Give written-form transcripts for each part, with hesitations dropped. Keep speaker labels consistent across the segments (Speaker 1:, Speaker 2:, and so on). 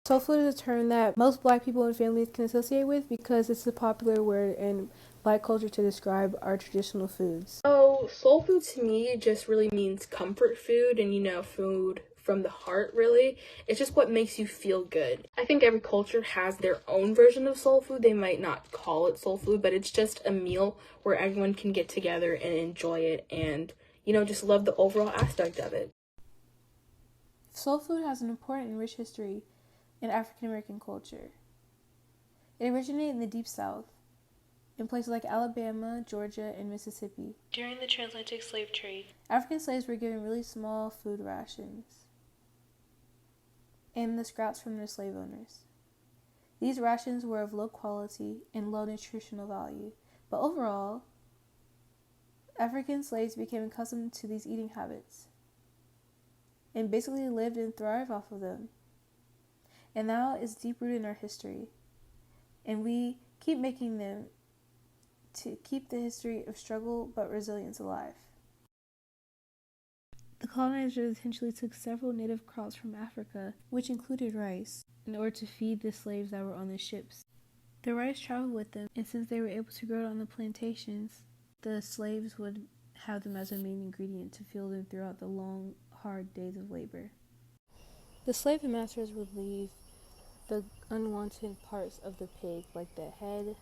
Speaker 1: Soul food is a term that most Black people and families can associate with because it's a popular word in Black culture to describe our traditional foods.
Speaker 2: So, soul food to me just really means comfort food and, food from the heart, really. It's just what makes you feel good. I think every culture has their own version of soul food. They might not call it soul food, but it's just a meal where everyone can get together and enjoy it and, just love the overall aspect of it.
Speaker 1: Soul food has an important and rich history in African American culture. It originated in the Deep South, in places like Alabama, Georgia, and Mississippi.
Speaker 2: During the transatlantic slave trade,
Speaker 1: African slaves were given really small food rations and the scraps from their slave owners. These rations were of low quality and low nutritional value, but overall, African slaves became accustomed to these eating habits and basically lived and thrived off of them. And now it's deep rooted in our history, and we keep making them to keep the history of struggle but resilience alive. The colonizers essentially took several native crops from Africa, which included rice, in order to feed the slaves that were on the ships. The rice traveled with them, and since they were able to grow it on the plantations, the slaves would have them as a main ingredient to fuel them throughout the long, hard days of labor. The slave masters would leave the unwanted parts of the pig, like the head,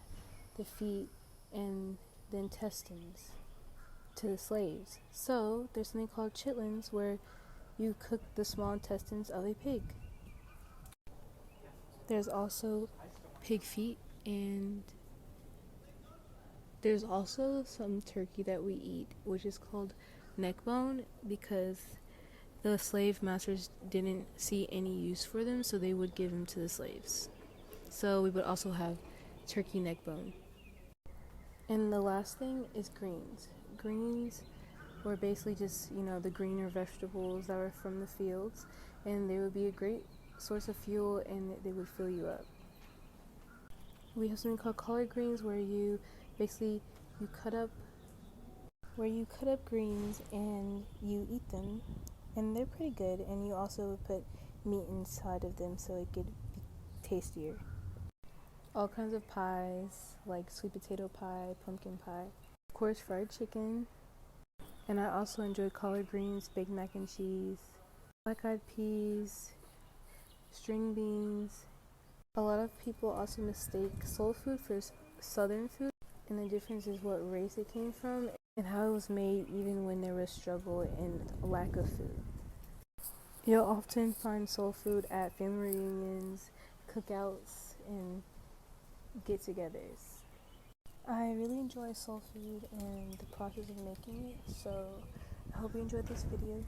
Speaker 1: the feet, and the intestines, to the slaves. So there's something called chitlins where you cook the small intestines of a pig. There's also pig feet, and there's also some turkey that we eat, which is called neck bone, because the slave masters didn't see any use for them, so they would give them to the slaves. So we would also have turkey neck bone. And the last thing is greens. Greens were basically just, the greener vegetables that were from the fields, and they would be a great source of fuel, and they would fill you up. We have something called collard greens where you cut up greens and you eat them, and they're pretty good, and you also put meat inside of them so it could be tastier. All kinds of pies, like sweet potato pie, pumpkin pie, of course fried chicken, and I also enjoy collard greens, baked mac and cheese, black-eyed peas, string beans. A lot of people also mistake soul food for southern food, and the difference is what race it came from and how it was made even when there was struggle and lack of food. You'll often find soul food at family reunions, cookouts, and get-togethers. I really enjoy soul food and the process of making it, so I hope you enjoyed this video.